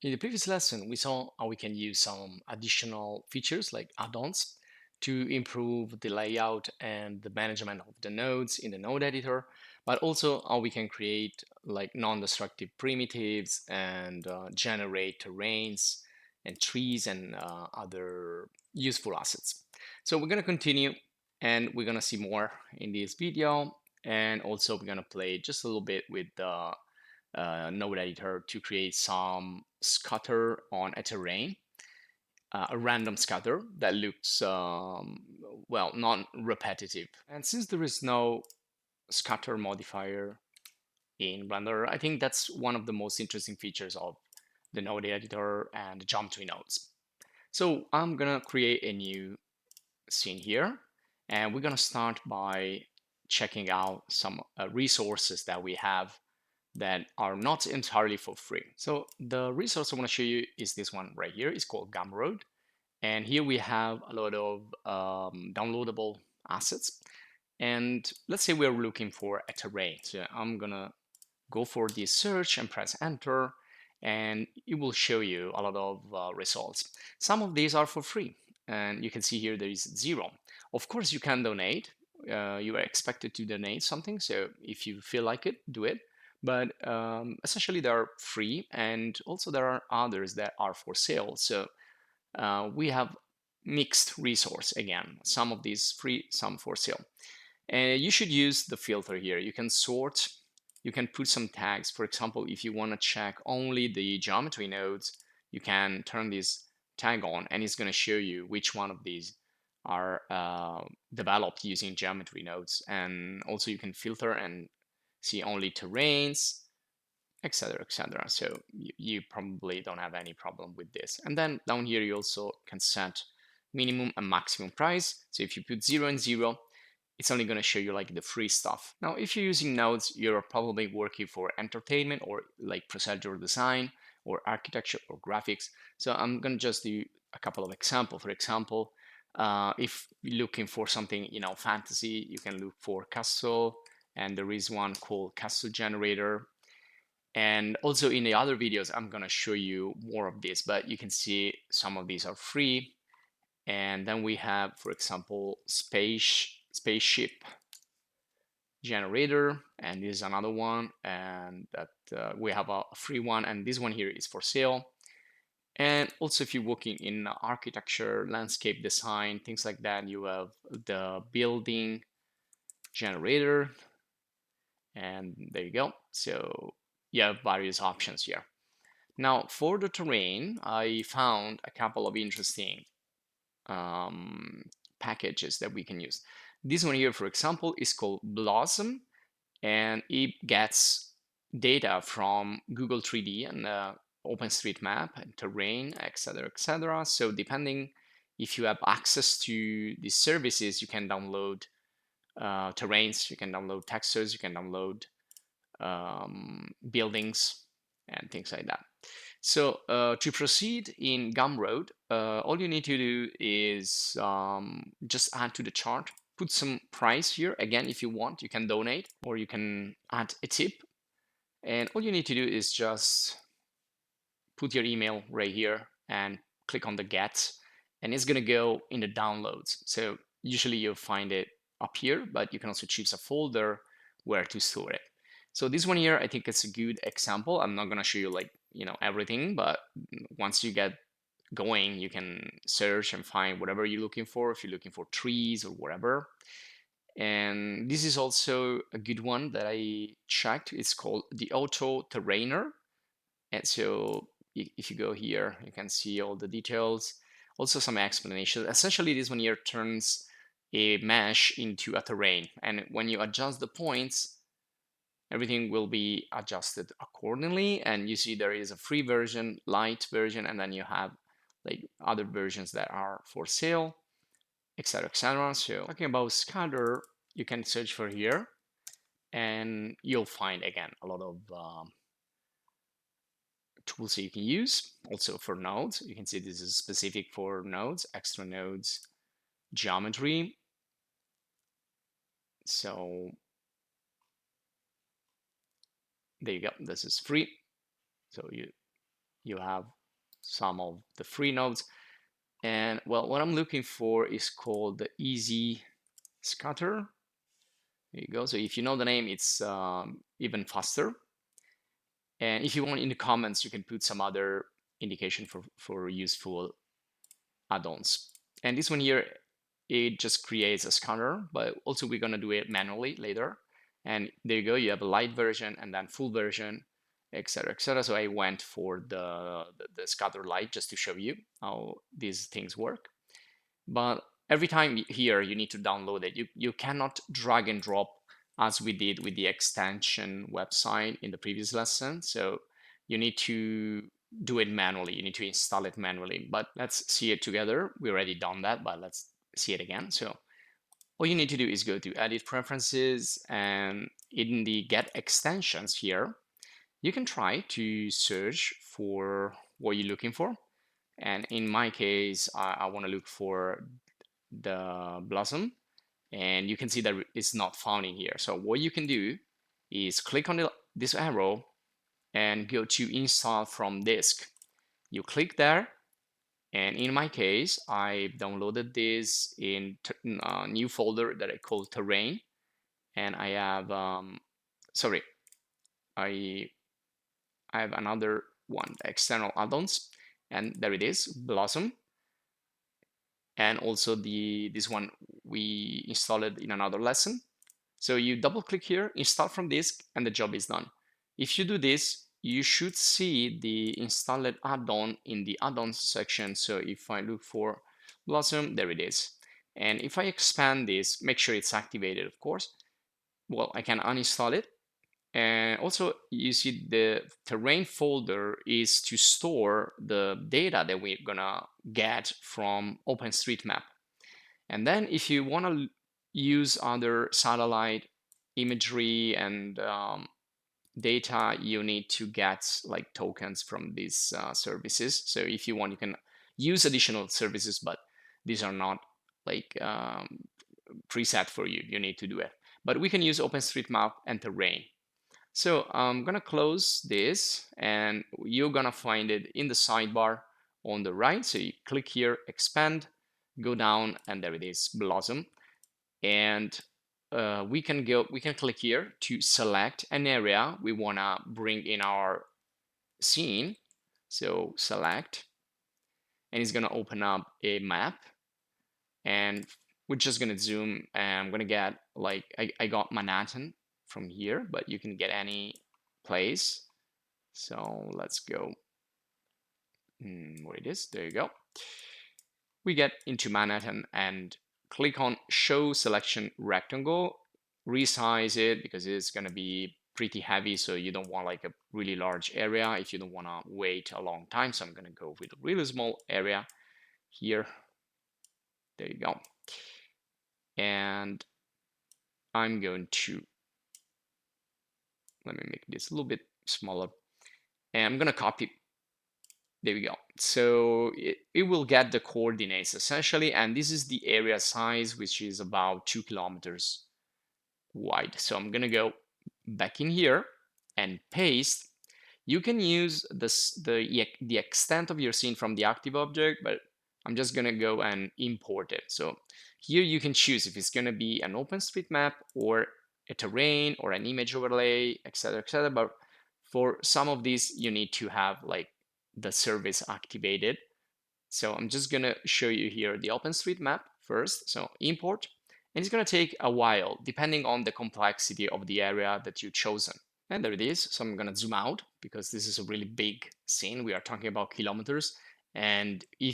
In the previous lesson, we saw how we can use some additional features like add-ons to improve the layout and the management of the nodes in the node editor, but also how we can create like non-destructive primitives and generate terrains and trees and other useful assets. So we're going to continue and we're going to see more in this video. And also we're going to play just a little bit with the node editor to create some scatter on a terrain, a random scatter that looks, well, non-repetitive. And since there is no scatter modifier in Blender, I think that's one of the most interesting features of the node editor and the geometry nodes. So I'm gonna create a new scene here, and we're gonna start by checking out some resources that we have that are not entirely for free. So the resource I want to show you is this one right here. It's called Gumroad. And here we have a lot of downloadable assets. And let's say we're looking for a terrain. So I'm going to go for this search and press enter. And it will show you a lot of results. Some of these are for free. And you can see here there is 0. Of course, you can donate. You are expected to donate something. So if you feel like it, do it. But essentially they are free, and also there are others that are for sale. So we have mixed resource again. Some of these free, some for sale. And you should use the filter here. You can sort, you can put some tags. For example, if you want to check only the geometry nodes, you can turn this tag on and it's going to show you which one of these are developed using geometry nodes. And also you can filter and see only terrains, etc., etc. So you probably don't have any problem with this. And then down here you also can set minimum and maximum price. So if you put 0 and 0, it's only going to show you like the free stuff. Now, if you're using nodes, you're probably working for entertainment or like procedural design or architecture or graphics. So I'm going to just do a couple of examples. For example, if you're looking for something, fantasy, you can look for castle, and there is one called castle generator. And also in the other videos, I'm going to show you more of this, but you can see some of these are free. And then we have, for example, spaceship generator, and this is another one, and that we have a free one, and this one here is for sale. And also if you're working in architecture, landscape design, things like that, you have the building generator, and there you go. So you have various options here. Now for the terrain, I found a couple of interesting packages that we can use. This one here, for example, is called Blosm, and it gets data from Google 3D and OpenStreetMap and terrain, etc., etc. So depending if you have access to these services, you can download terrains, you can download textures, you can download buildings and things like that. So to proceed in Gumroad, all you need to do is just add to the chart, put some price here. Again, if you want, you can donate or you can add a tip. And all you need to do is just put your email right here and click on the get, and it's going to go in the downloads. So usually you'll find it up here, but you can also choose a folder where to store it. So this one here, I think it's a good example. I'm not going to show you like, everything, but once you get going, you can search and find whatever you're looking for, if you're looking for trees or whatever. And this is also a good one that I checked. It's called the AutoTerrainer. And so if you go here, you can see all the details, also some explanation. Essentially, this one here turns a mesh into a terrain. And when you adjust the points, everything will be adjusted accordingly. And you see there is a free version, light version, and then you have like other versions that are for sale, etc., etc. So talking about scatter, you can search for here, and you'll find again a lot of tools that you can use. Also for nodes, you can see this is specific for nodes, extra nodes, geometry. So there you go. This is free. So you have some of the free nodes. And well, what I'm looking for is called the easy scatter. There you go. So if you know the name, it's even faster. And if you want, in the comments, you can put some other indication for useful add-ons. And this one here, it just creates a scanner, but also we're going to do it manually later. And there you go, you have a light version and then full version, etc., etc. So I went for the scatter light just to show you how these things work. But every time here you need to download it. You cannot drag and drop as we did with the extension website in the previous lesson. So you need to do it manually. You need to install it manually. But let's see it together. We already done that, but let's see it again. So all you need to do is go to Edit Preferences, and in the Get Extensions here, you can try to search for what you're looking for. And in my case, I want to look for the Blosm, and you can see that it's not found in here. So what you can do is click on this arrow and go to Install from Disk. You click there, and in my case, I downloaded this in a new folder that I call Terrain, and I have sorry, I have another one, external add-ons, and there it is, Blosm. And also this one we installed it in another lesson. So you double click here, install from disk, and the job is done. If you do this, you should see the installed add-on in the add-ons section. So if I look for Blosm, there it is. And if I expand this, make sure it's activated, of course. Well, I can uninstall it. And also you see the terrain folder is to store the data that we're gonna get from OpenStreetMap. And then if you want to use other satellite imagery and data, you need to get like tokens from these services. So if you want, you can use additional services, but these are not like preset for you. You need to do it. But we can use OpenStreetMap and terrain. So I'm gonna close this, and you're gonna find it in the sidebar on the right. So you click here, expand, go down, and there it is, Blosm. And we can click here to select an area we wanna bring in our scene. So select, and it's gonna open up a map, and we're just gonna zoom, and I'm gonna get like I got Manhattan from here, but you can get any place. So let's go where it is. There you go. We get into Manhattan and click on Show Selection Rectangle, resize it because it's going to be pretty heavy, so you don't want like a really large area if you don't want to wait a long time. So I'm going to go with a really small area here. There you go. And I'm going to, let me make this a little bit smaller, and I'm going to copy. There we go. So it will get the coordinates essentially, and this is the area size, which is about 2 kilometers wide. So I'm gonna go back in here and paste. You can use the extent of your scene from the active object, but I'm just gonna go and import it. So here you can choose if it's gonna be an OpenStreetMap or a terrain or an image overlay, etc., etc. But for some of these, you need to have like the service activated. So I'm just gonna show you here the OpenStreetMap first. So import, and it's gonna take a while depending on the complexity of the area that you've chosen. And there it is. So I'm gonna zoom out because this is a really big scene. We are talking about kilometers. And if